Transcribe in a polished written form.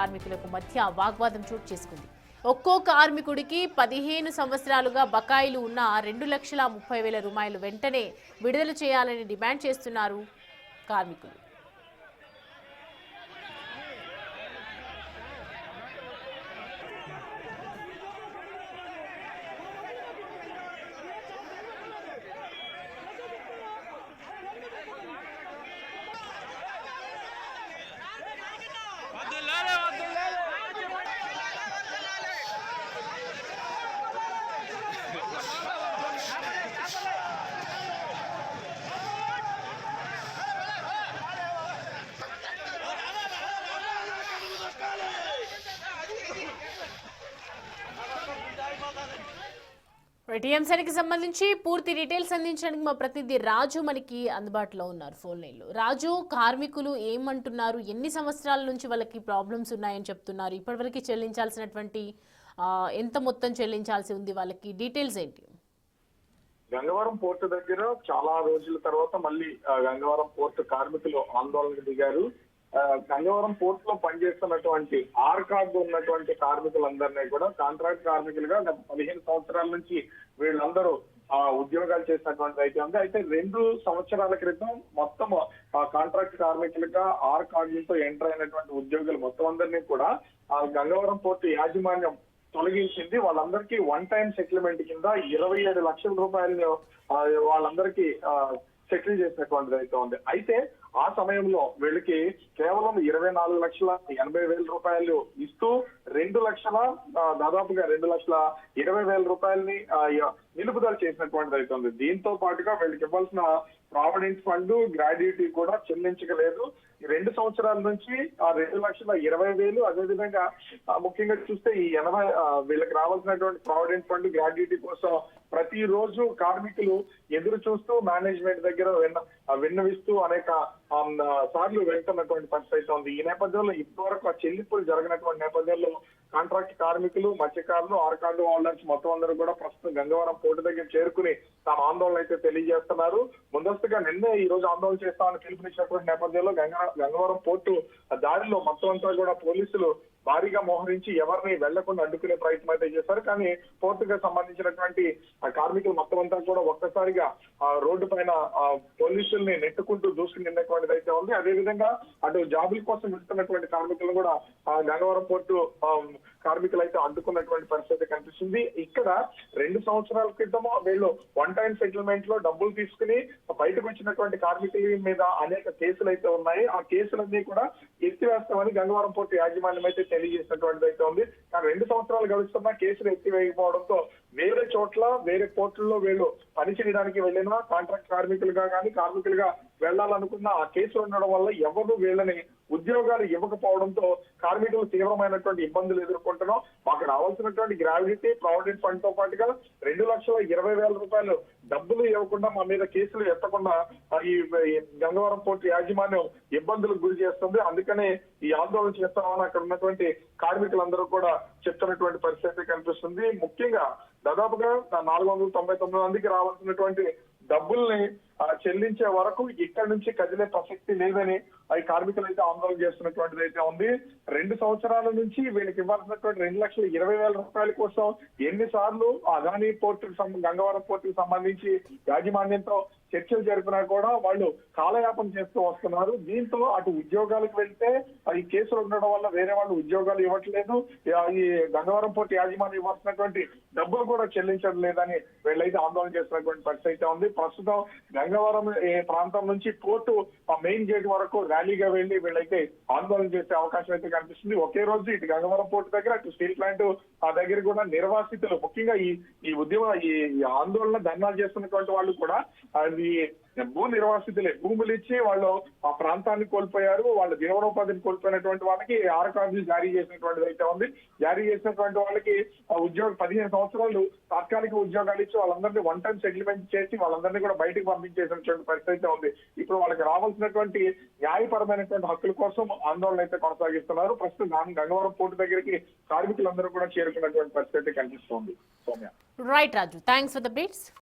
కార్మికులకు మధ్య వాగ్వాదం చోటు చేసుకుంది. ఒక్కో కార్మికుడికి 15 సంవత్సరాలుగా బకాయిలు ఉన్న 2,30,000 రూపాయలు వెంటనే విడుదల చేయాలని డిమాండ్ చేస్తున్నారు కార్మికులు. ఈ అంశానికి సంబంధించి పూర్తి డీటెయిల్స్ అందించడానికి మా ప్రతినిధి రాజు మనకి అందుబాటులో ఉన్నారు ఫోన్ లైన్లో. రాజు, కార్మికులు ఏమంటున్నారు? ఎన్ని సంవత్సరాల నుంచి వాళ్ళకి ప్రాబ్లమ్స్ ఉన్నాయని చెప్తున్నారు? ఇప్పటివరకు చెల్లించాల్సినటువంటి ఎంత మొత్తం చెల్లించాల్సి ఉంది వాళ్ళకి? డీటెయిల్స్ ఏంటి? గంగవరం పోర్టు దగ్గర చాలా రోజుల తర్వాత మళ్ళీ గంగవరం పోర్టు కార్మికులు ఆందోళనకు దిగారు. గంగవరం పోర్ట్ లో పనిచేస్తున్నటువంటి ఆర్ కార్డు ఉన్నటువంటి కార్మికులందరినీ కూడా కాంట్రాక్ట్ కార్మికులుగా గత 15 సంవత్సరాల నుంచి వీళ్ళందరూ ఉద్యోగాలు చేసినటువంటి అయితే ఉంది. అయితే 2 సంవత్సరాల క్రితం మొత్తం కాంట్రాక్ట్ కార్మికులుగా ఆర్ కార్డులతో ఎంటర్ అయినటువంటి ఉద్యోగులు మొత్తం అందరినీ కూడా గంగవరం పోర్టు యాజమాన్యం తొలగించింది. వాళ్ళందరికీ వన్ టైం సెటిల్మెంట్ కింద 27 లక్షల రూపాయలను వాళ్ళందరికీ సెటిల్ చేసినటువంటిది అయితే ఉంది. అయితే ఆ సమయంలో వీళ్ళకి కేవలం 24,80,000 రూపాయలు ఇస్తూ 2,20,000 రూపాయలని నిలుపుదల చేసినటువంటిది అయితే ఉంది. దీంతో పాటుగా వీళ్ళకి ఇవ్వాల్సిన ప్రావిడెంట్ ఫండ్, గ్రాడ్యుటీ కూడా చెల్లించలేదు. 2 సంవత్సరాల నుంచి 2,20,000 అదేవిధంగా ముఖ్యంగా చూస్తే ఈ 80 వీళ్ళకి రావాల్సినటువంటి ప్రావిడెంట్ ఫండ్, గ్రాడ్యుటీ కోసం ప్రతిరోజు కార్మికులు ఎదురు చూస్తూ మేనేజ్మెంట్ దగ్గర విన్నవిస్తూ అనేక సార్లు వెళ్తున్నటువంటి పరిస్థితి అయితే ఉంది. ఈ నేపథ్యంలో ఇప్పటివరకు ఆ చెల్లింపులు జరిగినటువంటి నేపథ్యంలో కాంట్రాక్ట్ కార్మికులు, మత్స్యకారులు, ఆర్ కార్డు హోల్డర్స్ మొత్తం అందరూ కూడా ప్రస్తుతం గంగవరం పోర్టు దగ్గర చేరుకుని తమ ఆందోళన అయితే తెలియజేస్తున్నారు. ముందస్తుగా నిన్నే ఈ రోజు ఆందోళన చేస్తామని పిలుపునిచ్చినటువంటి నేపథ్యంలో గంగవరం పోర్టు దారిలో మొత్తం అంతా కూడా పోలీసులు భారీగా మోహరించి ఎవరిని వెళ్లకుండా అడ్డుకునే ప్రయత్నం అయితే చేశారు. కానీ పోర్టుకు సంబంధించినటువంటి కార్మికులు మొత్తం అంతా కూడా ఒక్కసారిగా రోడ్డు పైన పోలీసుల్ని నెట్టుకుంటూ దూసుకుని నిన్నటువంటిది అయితే ఉంది. అదేవిధంగా అటు జాబుల కోసం వెళ్తున్నటువంటి కార్మికులను కూడా గంగవరం పోర్టు కార్మికులు అయితే అడ్డుకున్నటువంటి పరిస్థితి కనిపిస్తుంది. ఇక్కడ 2 సంవత్సరాల క్రితము వీళ్ళు వన్ టైం సెటిల్మెంట్ లో డబ్బులు తీసుకుని బయటకు వచ్చినటువంటి కార్మికుల మీద అనేక కేసులు అయితే ఉన్నాయి. ఆ కేసులన్నీ కూడా ఎత్తివేస్తామని గంగవరం పోర్టు యాజమాన్యం అయితే తెలియజేసినటువంటిది అయితే ఉంది. కానీ 2 సంవత్సరాలు గడుస్తున్నా కేసులు ఎత్తివేయకపోవడంతో వేరే చోట్ల వేరే పోర్టుల్లో వీళ్ళు పనిచేయడానికి వెళ్ళిన కాంట్రాక్ట్ కార్మికులుగా కానీ కార్మికులుగా వెళ్లాలనుకున్న ఆ కేసులు ఉండడం వల్ల ఎవరు వీళ్ళని ఉద్యోగాలు ఇవ్వకపోవడంతో కార్మికులు తీవ్రమైనటువంటి ఇబ్బందులు ఎదుర్కొంటున్నాం. మాకు రావాల్సినటువంటి గ్రాడ్యుటీ, ప్రావిడెంట్ ఫండ్ తో పాటుగా 2,20,000 రూపాయలు డబ్బులు ఇవ్వకుండా మా మీద కేసులు ఎత్తకుండా ఈ గంగవరం పోర్టు యాజమాన్యం ఇబ్బందులకు గురి చేస్తుంది. అందుకనే ఈ ఆందోళన చేస్తామని అక్కడ ఉన్నటువంటి కార్మికులందరూ కూడా చెప్తున్నటువంటి పరిస్థితి కనిపిస్తుంది. ముఖ్యంగా దాదాపుగా 499 మందికి రావాల్సినటువంటి డబ్బుల్ని చెల్లించే వరకు ఇక్కడ నుంచి కదిలే ప్రసక్తి లేదని ఈ కార్మికులు అయితే ఆందోళన చేస్తున్నటువంటిది అయితే ఉంది. 2 సంవత్సరాల నుంచి వీళ్ళకి ఇవ్వాల్సినటువంటి 2,20,000 రూపాయల కోసం ఎన్నిసార్లు అదానీ పోర్టుకు గంగవరం పోర్టుకు సంబంధించి యాజమాన్యంతో చర్చలు జరిపినా కూడా వాళ్ళు కాలయాపన చేస్తూ వస్తున్నారు. దీంతో అటు ఉద్యోగాలకు వెళ్తే ఈ కేసులు ఉండడం వల్ల వేరే వాళ్ళు ఉద్యోగాలు ఇవ్వట్లేదు. ఈ గంగవరం పోర్టు యాజమాన్యం ఇవ్వాల్సినటువంటి డబ్బులు కూడా చెల్లించడం లేదని వీళ్ళైతే ఆందోళన చేస్తున్నటువంటి పరిస్థితి అయితే ఉంది. ప్రస్తుతం గంగవరం ప్రాంతం నుంచి పోర్టు మెయిన్ గేట్ వరకు ర్యాలీగా వెళ్లి వీళ్ళైతే ఆందోళన చేసే అవకాశం అయితే కనిపిస్తుంది. ఒకే రోజు ఇటు గంగవరం పోర్టు దగ్గర అటు స్టీల్ ప్లాంట్ దగ్గర కూడా నిర్వాసితులు ముఖ్యంగా ఈ ఉద్యమ ఈ ఆందోళన ధర్నాలు చేస్తున్నటువంటి వాళ్ళు కూడా భూ నిర్వాసితులే. భూములు ఇచ్చి వాళ్ళు ఆ ప్రాంతాన్ని కోల్పోయారు. వాళ్ళ జీవనోపాధిని కోల్పోయినటువంటి వాళ్ళకి ఆర్ కార్డులు జారీ చేసినటువంటిది అయితే ఉంది. జారీ చేసినటువంటి వాళ్ళకి ఉద్యోగం 15 సంవత్సరాలు తాత్కాలిక ఉద్యోగాలు ఇచ్చి వాళ్ళందరినీ వన్ టైం సెటిల్మెంట్ చేసి వాళ్ళందరినీ కూడా బయటకు పంపించేసినటువంటి పరిస్థితి అయితే ఉంది. ఇప్పుడు వాళ్ళకి రావాల్సినటువంటి న్యాయపరమైనటువంటి హక్కుల కోసం ఆందోళన అయితే కొనసాగిస్తున్నారు. ప్రస్తుతం గంగవరం పోర్టు దగ్గరికి కార్మికులందరూ కూడా చేరుకున్నటువంటి పరిస్థితి కనిపిస్తోంది. Soumya. Right Raju, thanks for the updates.